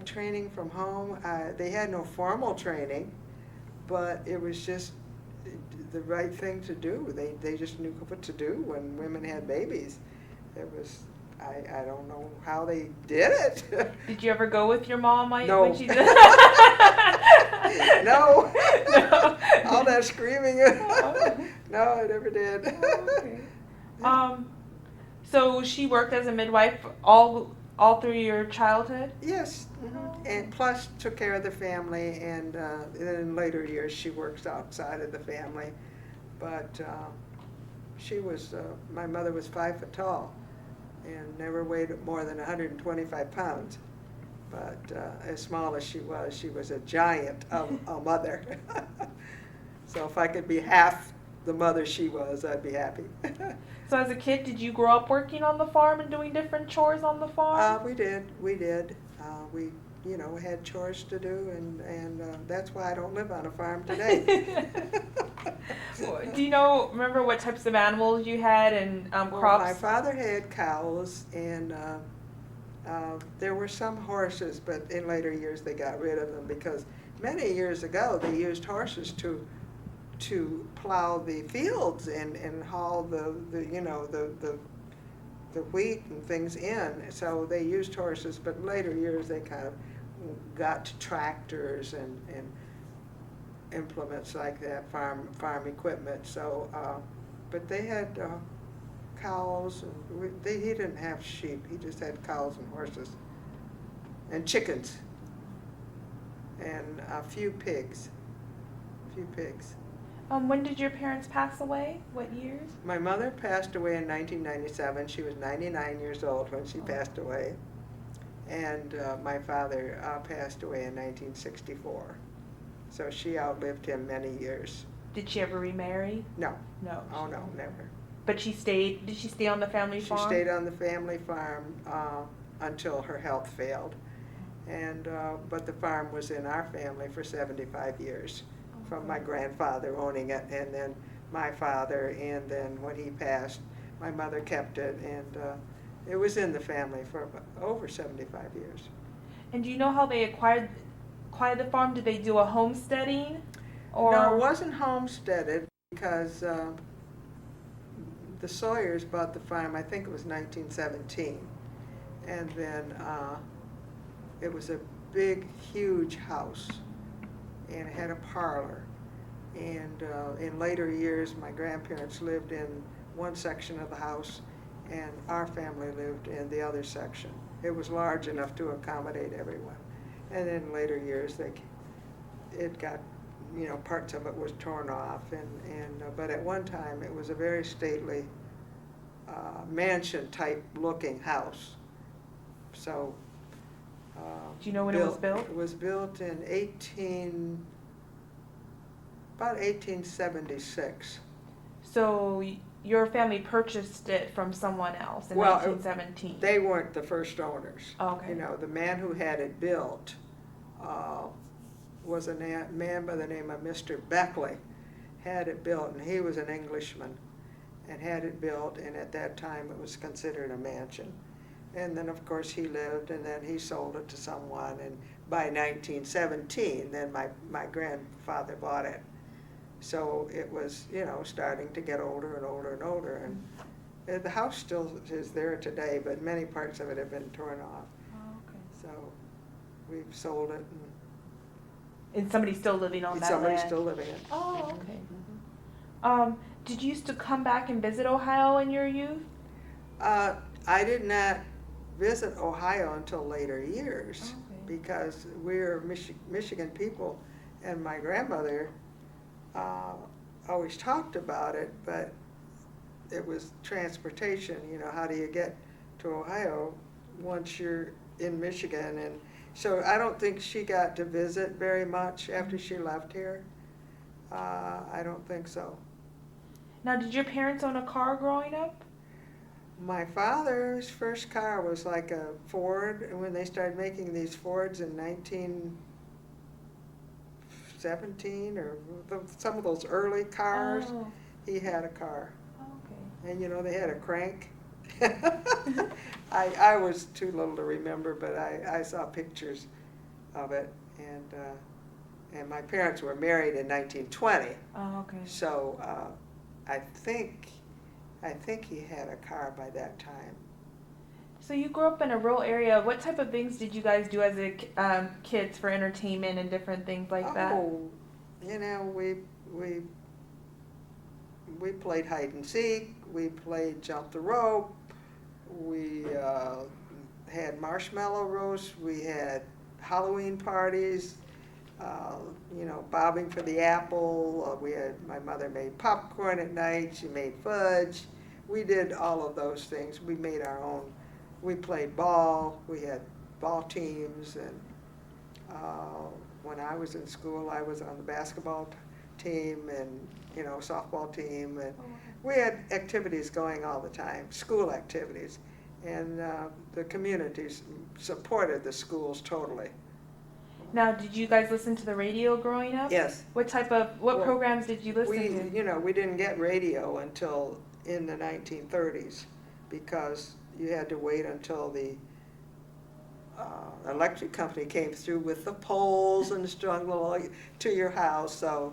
training from home. They had no formal training, but it was just the right thing to do. They just knew what to do when women had babies. It was, I don't know how they did it. Did you ever go with your mom No. when she did No. No. All that screaming. Oh. No, I never did. Oh, okay. So she worked as a midwife all through your childhood? Yes, Oh, and plus took care of the family, and then in later years she works outside of the family. But she was, my mother was 5 foot tall and never weighed more than 125 pounds. But as small as she was a giant of a mother. So if I could be half the mother she was, I'd be happy. So as a kid, did you grow up working on the farm and doing different chores on the farm? We did. We, had chores to do, and that's why I don't live on a farm today. Do you remember what types of animals you had and Well, crops? my father had cows, and there were some horses, but in later years they got rid of them because many years ago they used horses to plow the fields and haul the wheat and things in. So they used horses, but in later years they kind of got to tractors and implements like that, farm equipment. So, but they had cows, and he didn't have sheep. He just had cows and horses and chickens and a few pigs. When did your parents pass away? What years? My mother passed away in 1997. She was 99 years old when she passed away. And my father passed away in 1964. So she outlived him many years. Did she ever remarry? No. No. Oh, no, never. But did she stay on the family farm? She stayed on the family farm until her health failed. And but the farm was in our family for 75 years. From my grandfather owning it, and then my father, and then when he passed, my mother kept it, and it was in the family for over 75 years. And do you know how they acquired the farm? Did they do a homesteading? Or? No, it wasn't homesteaded because the Sawyers bought the farm, I think it was 1917, and then it was a big, huge house. And it had a parlor. And in later years, my grandparents lived in one section of the house, and our family lived in the other section. It was large enough to accommodate everyone. And in later years, it got, parts of it was torn off. But at one time, it was a very stately mansion-type looking house. So. Do you know when it was built? It was built in about 1876. So your family purchased it from someone else in 1917? They weren't the first owners. Okay. The man who had it built was a man by the name of Mr. Beckley, had it built, and he was an Englishman, and had it built, and at that time it was considered a mansion. And then, of course, he lived, and then he sold it to someone, and by 1917, then my grandfather bought it. So it was, starting to get older and older and older, and the house still is there today, but many parts of it have been torn off. Oh, okay. So we've sold it. And somebody's still living on that land? Somebody's still living it. Oh, okay. Mm-hmm. Did you used to come back and visit Ohio in your youth? I did not visit Ohio until later years, because we're Michigan people, and my grandmother always talked about it, but it was transportation. How do you get to Ohio once you're in Michigan? And so I don't think she got to visit very much after she left here. I don't think so. Now, did your parents own a car growing up? My father's first car was like a Ford, and when they started making these Fords in 1917 or some of those early cars, he had a car. Oh, okay. And they had a crank. I was too little to remember, but I saw pictures of it, and my parents were married in 1920. Oh, okay. So I think he had a car by that time. So you grew up in a rural area. What type of things did you guys do as kids for entertainment and different things like that? Oh, you know, we played hide and seek. We played jump the rope. We had marshmallow roasts. We had Halloween parties. You know, bobbing for the apple. My mother made popcorn at night. She made fudge. We did all of those things. We made our own. We played ball. We had ball teams, and when I was in school, I was on the basketball team and, you know, softball team, and we had activities going all the time, school activities, and the communities supported the schools totally. Now, did you guys listen to the radio growing up? Yes. What programs did you listen to? You know, we didn't get radio until in the 1930s, because you had to wait until the electric company came through with the poles and strung along to your house. So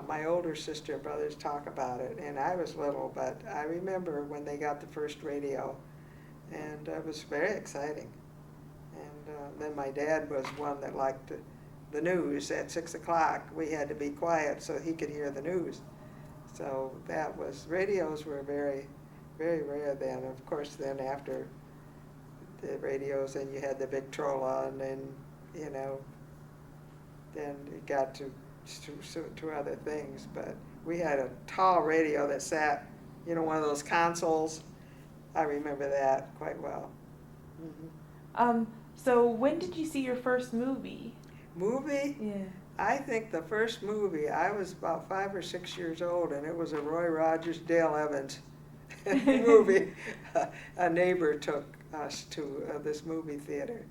my older sister and brothers talk about it, and I was little, but I remember when they got the first radio, and it was very exciting. And then my dad was one that liked the news at 6 o'clock. We had to be quiet so he could hear the news. So radios were very, very rare then. Of course, then after the radios, and you had the Victrola, and then, you know, then it got to other things. But we had a tall radio that sat, you know, one of those consoles. I remember that quite well. Mm-hmm. So when did you see your first movie? Movie? Yeah. I think the first movie, I was about 5 or 6 years old, and it was a Roy Rogers, Dale Evans movie. A neighbor took us to this movie theater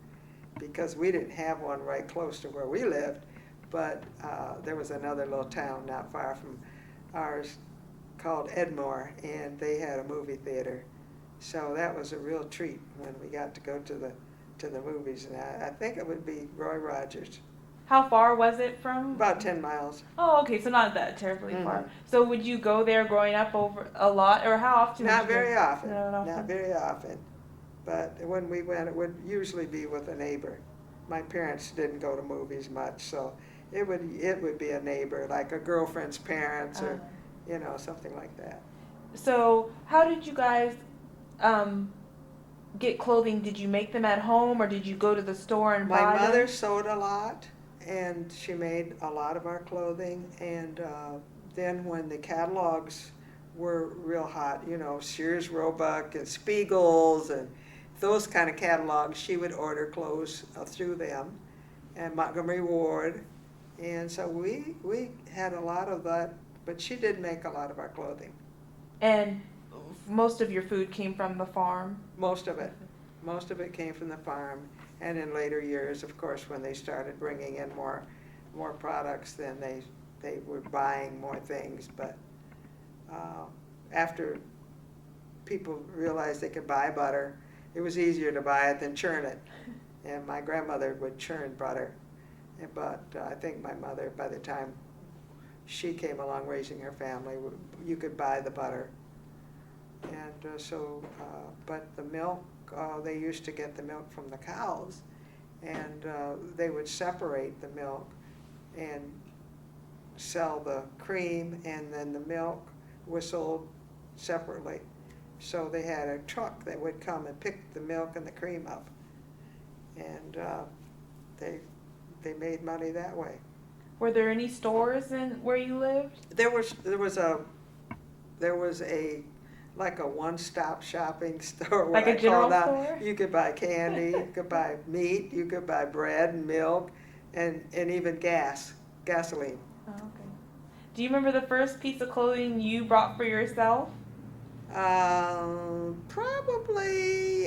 because we didn't have one right close to where we lived, but there was another little town not far from ours called Edmore, and they had a movie theater. So that was a real treat when we got to go to the movies, and I think it would be Roy Rogers. How far was it from? About 10 miles. Oh, okay, so not that terribly Mm-hmm. far. So would you go there growing up over a lot, or how often? Not would you very go? often. Not often. Not very often. But when we went, it would usually be with a neighbor. My parents didn't go to movies much, so it would be a neighbor, like a girlfriend's parents, or you know, something like that. So how did you guys get clothing? Did you make them at home, or did you go to the store and buy them? My mother sewed a lot, and she made a lot of our clothing. And then when the catalogs were real hot, you know, Sears Roebuck and Spiegel's and those kind of catalogs, she would order clothes through them, and Montgomery Ward. And so we had a lot of that, but she did make a lot of our clothing. And most of your food came from the farm? Most of it. Most of it came from the farm. And in later years, of course, when they started bringing in more products, then they were buying more things. But after people realized they could buy butter, it was easier to buy it than churn it. And my grandmother would churn butter. But I think my mother, by the time she came along raising her family, you could buy the butter. And but the milk, they used to get the milk from the cows, and they would separate the milk and sell the cream, and then the milk was sold separately. So they had a truck that would come and pick the milk and the cream up, and they made money that way. Were there any stores where you lived? There was a like a one-stop shopping store. Like a general store? You could buy candy, you could buy meat, you could buy bread and milk, and even gasoline. Oh, okay. Do you remember the first piece of clothing you bought for yourself? Probably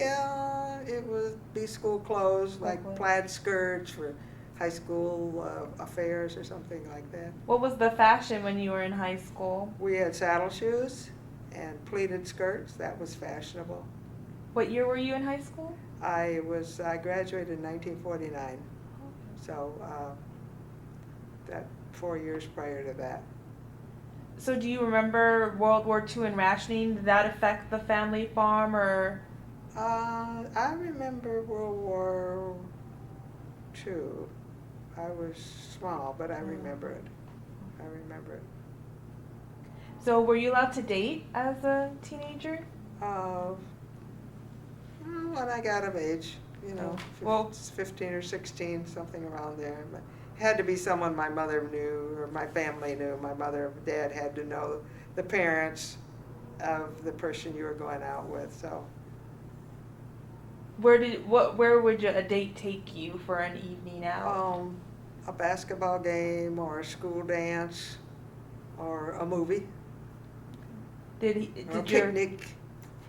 it would be school clothes, like plaid skirts for high school affairs or something like that. What was the fashion when you were in high school? We had saddle shoes and pleated skirts. That was fashionable. What year were you in high school? I graduated in 1949. Okay. So that 4 years prior to that. So do you remember World War II and rationing? Did that affect the family farm or? I remember World War II. I was small, but I remember it. I remember it. So were you allowed to date as a teenager? When I got of age, Well, 15 or 16, something around there. But it had to be someone my mother knew or my family knew. My mother and dad had to know the parents of the person you were going out with. So where would a date take you for an evening out? a basketball game or a school dance or a movie or a picnic.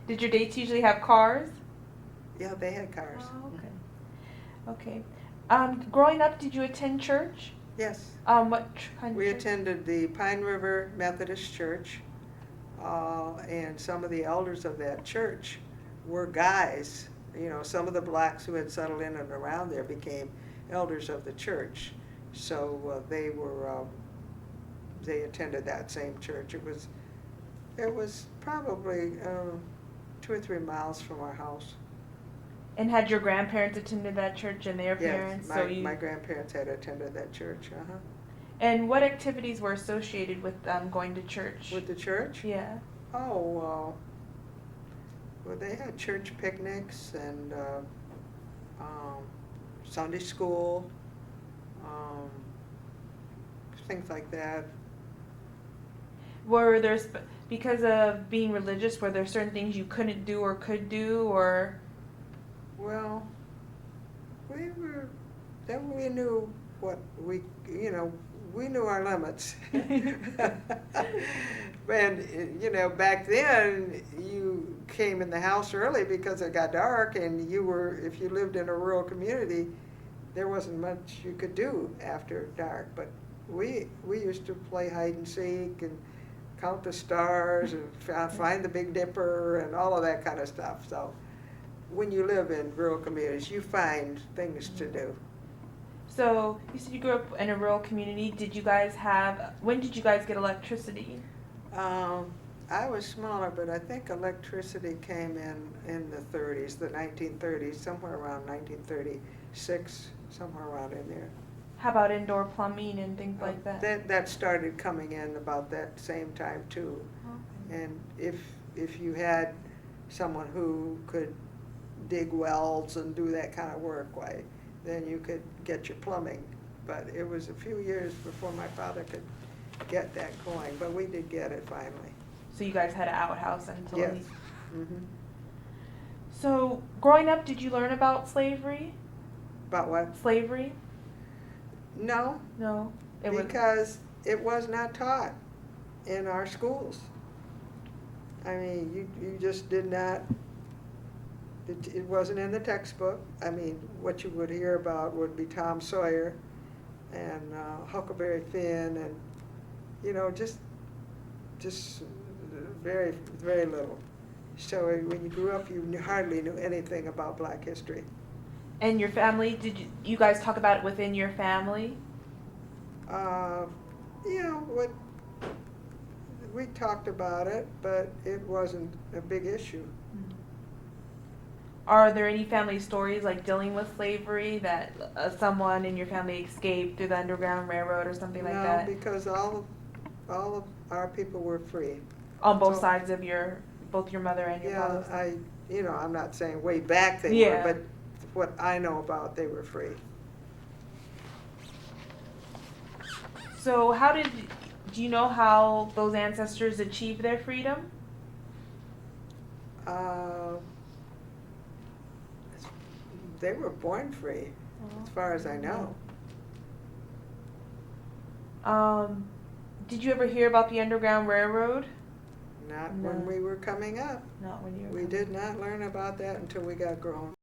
Did your dates usually have cars? Yeah, they had cars. Oh, okay. Okay. Growing up, did you attend church? Yes. What kind of We church? attended the Pine River Methodist Church, and some of the elders of that church were guys. Some of the blacks who had settled in and around there became elders of the church. So they attended that same church. It was probably 2 or 3 miles from our house. And had your grandparents attended that church and their parents? Yes, my grandparents had attended that church. And what activities were associated with going to church? With the church? Yeah. Oh, well, they had church picnics and Sunday school, things like that. Were there, because of being religious, were there certain things you couldn't do or could do, or? Well, we knew what we knew our limits. And, back then, you came in the house early because it got dark, and if you lived in a rural community, there wasn't much you could do after dark. But we used to play hide and seek and count the stars and find the Big Dipper and all of that kind of stuff. So when you live in rural communities, you find things to do. So you said you grew up in a rural community. When did you guys get electricity? I was smaller, but I think electricity came in the 30s, the 1930s, somewhere around 1936, somewhere around in there. How about indoor plumbing and things like that? That started coming in about that same time too. Okay. And if you had someone who could dig wells and do that kind of work, then you could get your plumbing. But it was a few years before my father could get that going, but we did get it finally. So you guys had an outhouse until? Yes. Mm-hmm. So growing up, did you learn about slavery? About what? Slavery? No. No. Because it was not taught in our schools. I mean, you just did not. It wasn't in the textbook. I mean, what you would hear about would be Tom Sawyer and Huckleberry Finn and, just very, very little. So when you grew up, you hardly knew anything about Black history. And your family, did you guys talk about it within your family? We talked about it, but it wasn't a big issue. Are there any family stories like dealing with slavery that someone in your family escaped through the Underground Railroad or something like that? No, because all of our people were free. On both sides of both your mother and your father? Yeah, I'm not saying way back they were, but what I know about, they were free. So do you know how those ancestors achieved their freedom? They were born free, as far as I know. Did you ever hear about the Underground Railroad? Not when we were coming up. Not when you were We did not learn about that until we got grown.